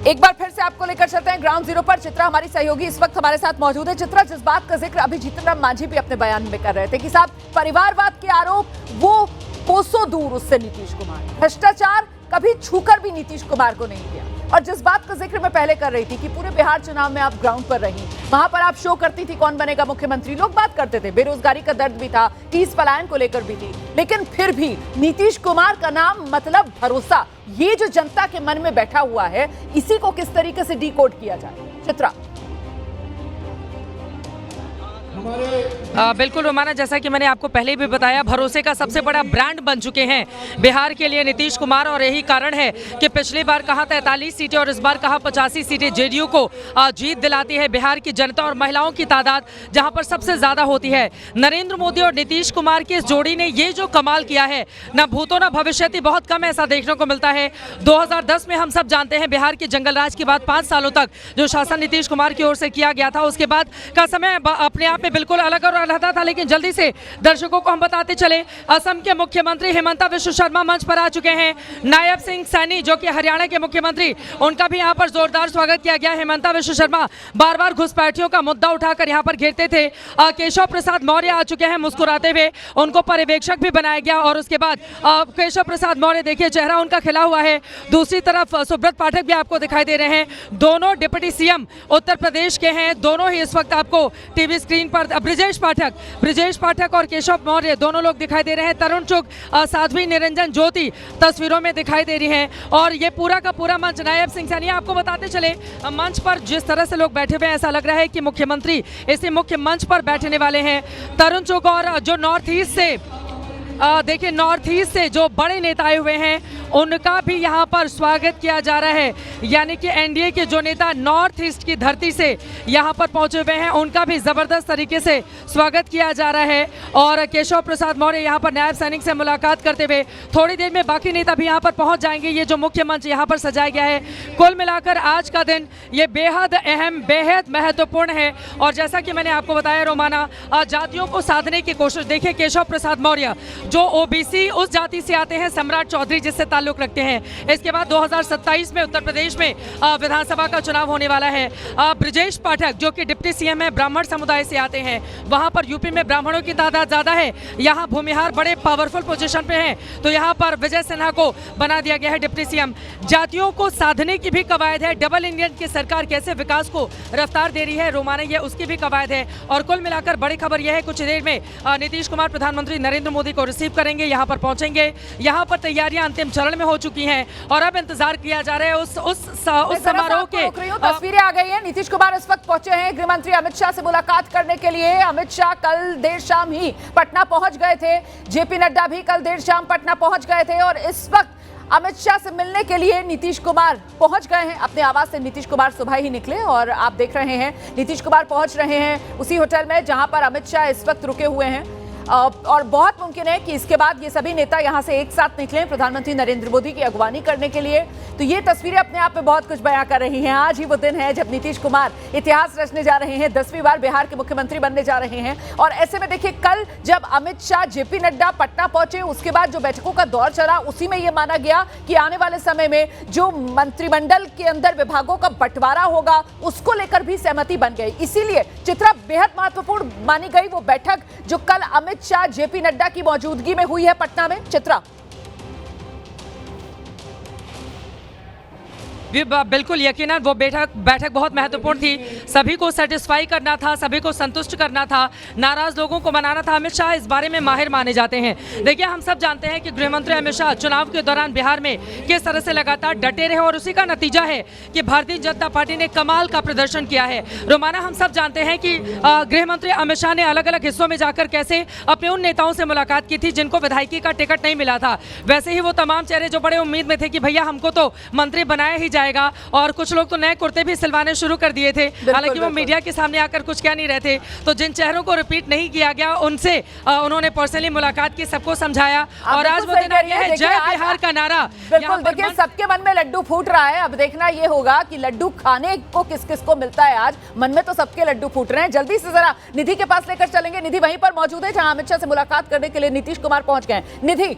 एक बार फिर से आपको लेकर चलते हैं ग्राउंड जीरो पर। चित्रा हमारी सहयोगी इस वक्त हमारे साथ मौजूद है। चित्रा, जिस बात का जिक्र अभी जीतन राम मांझी भी अपने बयान में कर रहे थे कि साहब परिवारवाद के आरोप वो कोसों दूर उससे नीतीश कुमार, भ्रष्टाचार कभी छूकर भी नीतीश कुमार को नहीं किया। और जिस बात का जिक्र मैं पहले कर रही थी कि पूरे बिहार चुनाव में आप ग्राउंड पर रही, वहां पर आप शो करती थी कौन बनेगा मुख्यमंत्री, लोग बात करते थे, बेरोजगारी का दर्द भी था, 30 पलायन को लेकर भी थी, लेकिन फिर भी नीतीश कुमार का नाम मतलब भरोसा, ये जो जनता के मन में बैठा हुआ है, इसी को किस तरीके से डिकोड किया जाए? चित्रा। बिल्कुल रोमाना, जैसा कि मैंने आपको पहले भी बताया, भरोसे का सबसे बड़ा ब्रांड बन चुके हैं बिहार के लिए नीतीश कुमार। और यही कारण है कि पिछली बार कहा 43 सीटें और इस बार कहा 85 सीटें जेडीयू को जीत दिलाती है बिहार की जनता। और महिलाओं की तादाद जहां पर सबसे ज्यादा होती है। नरेंद्र मोदी और नीतीश कुमार की इस जोड़ी ने ये जो कमाल किया है, न भूतो न भविष्यति, बहुत कम ऐसा देखने को मिलता है। 2010 में हम सब जानते हैं बिहार के जंगल राज के बाद 5 सालों तक जो शासन नीतीश कुमार की ओर से किया गया था, उसके बाद का समय अपने आप में बिल्कुल अलग और अलग था। लेकिन जल्दी से दर्शकों को हम बताते चले, असम के मुख्यमंत्री हिमंता विश्व शर्मा मंच पर आ चुके हैं। नायब सिंह सैनी जो कि हरियाणा के मुख्यमंत्री, उनका भी यहां पर जोरदार स्वागत किया गया। हिमंता विश्व शर्मा बार बार घुसपैठियों का मुद्दा उठाकर यहां पर घेरते थे। केशव प्रसाद मौर्य आ चुके हैं मुस्कुराते हुए, उनको पर्यवेक्षक भी बनाया गया। और उसके बाद केशव प्रसाद मौर्य, देखिए चेहरा उनका खिला हुआ है। दूसरी तरफ सुब्रत पाठक भी आपको दिखाई दे रहे हैं। दोनों डिप्टी सीएम उत्तर प्रदेश के हैं। दोनों ही इस वक्त आपको टीवी स्क्रीन पर ब्रिजेश पाठक और केशव मौर्य दोनों लोग दिखाई दे रहे हैं। तरुण चुग, साध्वी निरंजन ज्योति तस्वीरों में दिखाई दे रही हैं। और ये पूरा का पूरा मंच, नायब सिंह सैनी, आपको बताते चले मंच पर जिस तरह से लोग बैठे हुए हैं, ऐसा लग रहा है कि मुख्यमंत्री इसी मुख्य मंच पर बैठने वाले हैं। तरुण चुग और जो नॉर्थ ईस्ट से देखिए नॉर्थ ईस्ट से जो बड़े नेता आए हुए हैं, उनका भी यहाँ पर स्वागत किया जा रहा है। यानी कि एनडीए के जो नेता नॉर्थ ईस्ट की धरती से यहाँ पर पहुंचे हुए हैं, उनका भी जबरदस्त तरीके से स्वागत किया जा रहा है। और केशव प्रसाद मौर्य यहाँ पर नायब सैनिक से मुलाकात करते हुए, थोड़ी देर में बाकी नेता भी यहाँ पर पहुंच जाएंगे। ये जो मुख्य मंच यहाँ पर सजाया गया है, कुल मिलाकर आज का दिन ये बेहद अहम, बेहद महत्वपूर्ण है। और जैसा कि मैंने आपको बताया रोमाना, जातियों को साधने की कोशिश, देखिए केशव प्रसाद मौर्य जो ओबीसी उस जाति से आते हैं, सम्राट चौधरी जिससे ताल्लुक रखते हैं। इसके बाद 2027 में उत्तर प्रदेश में विधानसभा का चुनाव होने वाला है। ब्रिजेश पाठक जो कि डिप्टी सीएम है, ब्राह्मण समुदाय से आते हैं। वहां पर यूपी में ब्राह्मणों की तादाद ज्यादा है, यहाँ भूमिहार बड़े पावरफुल पोजीशन पे हैं, तो यहाँ पर विजय सिन्हा को बना दिया गया है डिप्टी सीएम। जातियों को साधने की भी कवायद है। डबल इंजन की सरकार कैसे विकास को रफ्तार दे रही है रोमाना, ये उसकी भी कवायद है। और कुल मिलाकर बड़ी खबर यह है, कुछ देर में नीतीश कुमार प्रधानमंत्री नरेंद्र मोदी को रिसीव करेंगे, यहाँ पर पहुंचेंगे। यहाँ पर तैयारियां अंतिम चरण में हो चुकी हैं और अब इंतजार किया जा रहा है उस समारोह के। तस्वीरें आ गई हैं। नीतीश कुमार इस वक्त पहुंचे हैं गृह मंत्री अमित शाह से मुलाकात करने के लिए। अमित शाह कल देर शाम ही पटना पहुंच गए थे। जेपी नड्डा भी कल देर शाम पटना पहुंच गए थे और इस वक्त अमित शाह से मिलने के लिए नीतीश कुमार पहुंच गए हैं। अपने आवास से नीतीश कुमार सुबह ही निकले और आप देख रहे हैं नीतीश कुमार पहुंच रहे हैं उसी होटल में जहां पर अमित शाह इस वक्त रुके हुए हैं। और बहुत मुमकिन है कि इसके बाद ये सभी नेता यहां से एक साथ निकलें प्रधानमंत्री नरेंद्र मोदी की अगवानी करने के लिए। तो ये तस्वीरें अपने आप में बहुत कुछ बयां कर रही हैं। आज ही वो दिन है जब नीतीश कुमार इतिहास रचने जा रहे हैं, 10वीं बार बिहार के मुख्यमंत्री बनने जा रहे हैं। और ऐसे में देखिए, कल जब अमित शाह, जेपी नड्डा पटना पहुंचे, उसके बाद जो बैठकों का दौर चला, उसी में यह माना गया कि आने वाले समय में जो मंत्रिमंडल के अंदर विभागों का बंटवारा होगा, उसको लेकर भी सहमति बन गई। इसीलिए चित्रा बेहद महत्वपूर्ण मानी गई वो बैठक जो कल अमित शाह, जेपी नड्डा की मौजूदगी में हुई है पटना में। चित्रा। बिल्कुल यकीनन वो बैठक बहुत महत्वपूर्ण थी। सभी को सेटिस्फाई करना था, सभी को संतुष्ट करना था, नाराज लोगों को मनाना था। अमित शाह इस बारे में माहिर माने जाते हैं। देखिए, हम सब जानते हैं कि गृहमंत्री अमित शाह चुनाव के दौरान बिहार में किस तरह से लगातार डटे रहे और उसी का नतीजा है कि भारतीय जनता पार्टी ने कमाल का प्रदर्शन किया है। रोमाना, हम सब जानते हैं कि गृहमंत्री अमित शाह ने अलग अलग हिस्सों में जाकर कैसे अपने उन नेताओं से मुलाकात की थी जिनको विधायकी का टिकट नहीं मिला था। वैसे ही वो तमाम चेहरे जो बड़े उम्मीद में थे कि भैया हमको तो मंत्री बनाया ही जाए, और कुछ लोग तो नए कुर्ते भी सिलवाने शुरू कर दिए थे। हालांकि वो मीडिया के सामने आकर कुछ कह नहीं रहे थे। तो जिन चेहरों को रिपीट नहीं किया गया, उनसे उन्होंने पर्सनली मुलाकात की, सबको समझाया। और आज वो दिन है जय बिहार का नारा। बिल्कुल, देखिए सबके मन में लड्डू फूट रहा है। अब देखना ये होगा कि लड्डू खाने को किस किस को मिलता है। आज मन में तो सबके लड्डू फूट रहे हैं। जल्दी से जरा निधि के पास लेकर चलेंगे। निधि वहीं पर मौजूद है जहां अमित शाह से मुलाकात करने के लिए नीतीश कुमार पहुंच गए। निधि।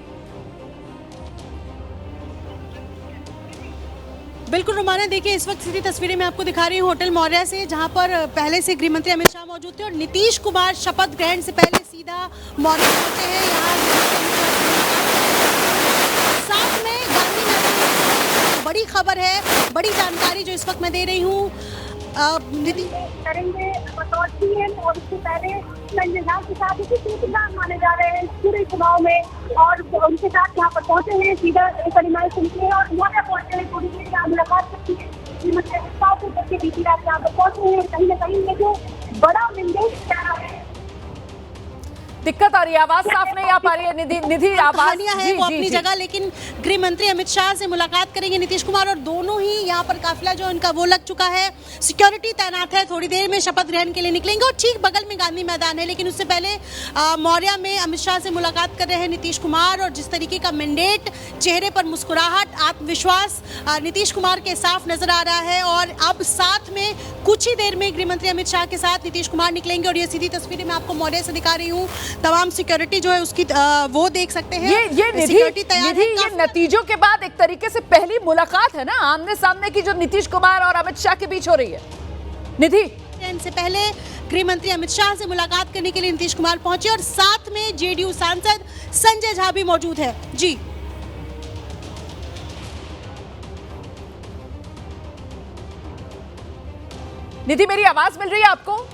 बिल्कुल रोमाना, देखिए इस वक्त सीधी तस्वीरें मैं आपको दिखा रही हूँ होटल मौर्या से, जहाँ पर पहले से गृह मंत्री अमित शाह मौजूद थे और नीतीश कुमार शपथ ग्रहण से पहले सीधा मौर्या पहुंचे हैं। यहाँ साथ में गांधी मैदान, बड़ी खबर है, बड़ी जानकारी जो इस वक्त मैं दे रही हूँ। करेंगे कटौती है और उससे पहले संजय झा के साथ सूत्रधार माने जा रहे हैं पूरे चुनाव में, और उनके साथ यहाँ पर पहुंचे हैं, सीधा परिमाण सुनते हैं और मौका पहुंचे हैं, थोड़ी देर यहाँ मुलाकात करती है। बीती रात यहाँ पर पहुंचे हैं, कहीं ना कहीं ये जो बड़ा निर्देश है, दिक्कत आ रही है, आवाज साफ नहीं आ पा रही है। निधि आवाज कहानियां हैं वो अपनी जगह, लेकिन गृह मंत्री अमित शाह से मुलाकात करेंगे नीतीश कुमार, और दोनों ही यहाँ पर काफिला जो इनका वो लग चुका है, सिक्योरिटी तैनात है, थोड़ी देर में शपथ ग्रहण के लिए निकलेंगे और ठीक बगल में गांधी मैदान है। लेकिन उससे पहले मौर्या में अमित शाह से मुलाकात कर रहे हैं नीतीश कुमार, और जिस तरीके का मैंडेट, चेहरे पर मुस्कुराहट, आत्मविश्वास नीतीश कुमार के साफ नजर आ रहा है। और अब साथ में कुछ ही देर में गृह मंत्री अमित शाह के साथ नीतीश कुमार निकलेंगे, और ये सीधी तस्वीरें मैं आपको मौर्या से दिखा रही हूँ। तमाम सिक्योरिटी जो है उसकी वो देख सकते हैं। ये निधि ये नतीजों के बाद एक तरीके से पहली मुलाकात है ना आमने सामने की, जो नीतीश कुमार और अमित शाह के बीच हो रही है। निधि, से पहले गृह मंत्री अमित शाह से मुलाकात करने के लिए नीतीश कुमार पहुंचे और साथ में जेडीयू सांसद संजय झा भी मौजूद है। जी निधि, मेरी आवाज मिल रही है आपको?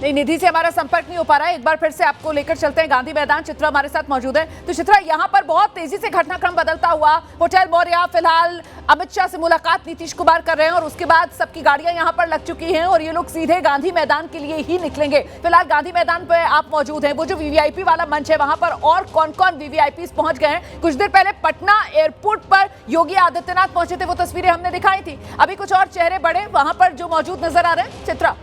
नहीं, निधि से हमारा संपर्क नहीं हो पा रहा है। एक बार फिर से आपको लेकर चलते हैं गांधी मैदान। चित्रा हमारे साथ मौजूद है। तो चित्रा, यहाँ पर बहुत तेजी से घटनाक्रम बदलता हुआ, होटल मौर्या फिलहाल अमित शाह से मुलाकात नीतीश कुमार कर रहे हैं और उसके बाद सबकी गाड़ियां यहाँ पर लग चुकी हैं और ये लोग सीधे गांधी मैदान के लिए ही निकलेंगे। फिलहाल गांधी मैदान पर आप मौजूद हैं, वो जो वीवीआईपी वाला मंच है वहां पर और कौन कौन वीवीआईपी पहुंच गए हैं? कुछ देर पहले पटना एयरपोर्ट पर योगी आदित्यनाथ पहुंचे थे, वो तस्वीरें हमने दिखाई थी। अभी कुछ और चेहरे बड़े वहां पर जो मौजूद नजर आ रहे हैं। चित्रा,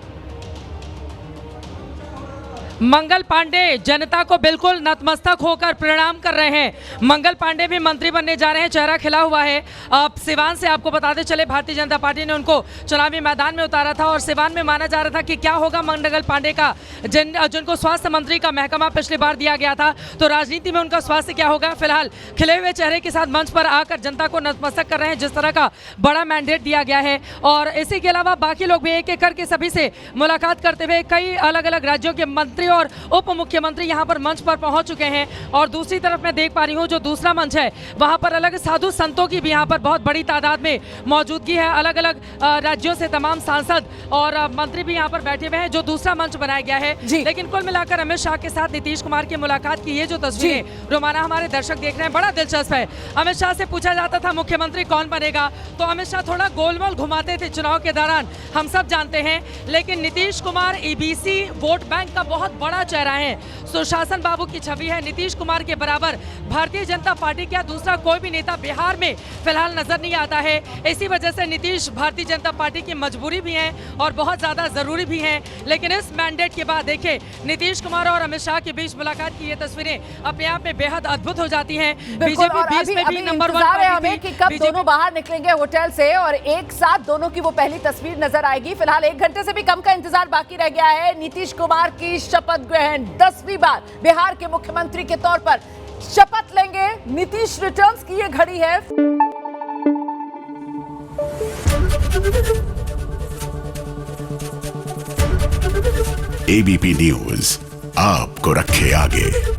मंगल पांडे जनता को बिल्कुल नतमस्तक होकर प्रणाम कर रहे हैं। मंगल पांडे भी मंत्री बनने जा रहे हैं, चेहरा खिला हुआ है। अब सिवान से आपको बताते चले, भारतीय जनता पार्टी ने उनको चुनावी मैदान में उतारा था और सिवान में माना जा रहा था कि क्या होगा मंगल पांडे का, जिनको स्वास्थ्य मंत्री का महकमा पिछली बार दिया गया था, तो राजनीति में उनका स्वास्थ्य क्या होगा। फिलहाल खिले हुए चेहरे के साथ मंच पर आकर जनता को नतमस्तक कर रहे हैं, जिस तरह का बड़ा मैंडेट दिया गया है। और इसी के अलावा बाकी लोग भी एक एक करके सभी से मुलाकात करते हुए कई अलग अलग राज्यों के मंत्री और उप मुख्यमंत्री यहां पर मंच पर पहुंच चुके हैं। और दूसरी तरफ मैं देख पा रही हूं जो दूसरा मंच है वहां पर अलग साधु संतों की भी यहां पर बहुत बड़ी तादाद में मौजूदगी है। अलग अलग राज्यों से तमाम सांसद और मंत्री भी यहां पर बैठे हुए हैं, जो दूसरा मंच बनाया गया है। लेकिन कुल मिलाकर अमित शाह के साथ नीतीश कुमार की मुलाकात की ये जो तस्वीरें रोमाना हमारे दर्शक देख रहे हैं, बड़ा दिलचस्प है। अमित शाह से पूछा जाता था मुख्यमंत्री कौन बनेगा, तो अमित शाह थोड़ा गोलमोल घुमाते थे चुनाव के दौरान, हम सब जानते हैं। लेकिन Nitish Kumar EBC vote bank का बहुत बड़ा चेहरा है, सुशासन बाबू की छवि है। नीतीश कुमार के बराबर भारतीय जनता पार्टी का दूसरा कोई भी नेता बिहार में फिलहाल नजर नहीं आता है। इसी वजह से नीतीश भारतीय जनता पार्टी की मजबूरी भी है और बहुत ज्यादा जरूरी भी है। लेकिन इस मैंडेट के बाद देखिए नीतीश कुमार और अमित शाह के बीच मुलाकात की ये तस्वीरें अपने आप में बेहद अद्भुत हो जाती हैं। बीजेपी 20 में भी नंबर 1 है हमें कि कब दोनों बाहर निकलेंगे होटल से और एक साथ दोनों की वो पहली तस्वीर नजर आएगी। फिलहाल 1 घंटे से भी कम का इंतजार बाकी रह गया है। नीतीश कुमार की शपथ ग्रहण, 10वीं बार बिहार के मुख्यमंत्री के तौर पर शपथ लेंगे नीतीश। रिटर्न्स की ये घड़ी है। एबीपी न्यूज आपको रखे आगे।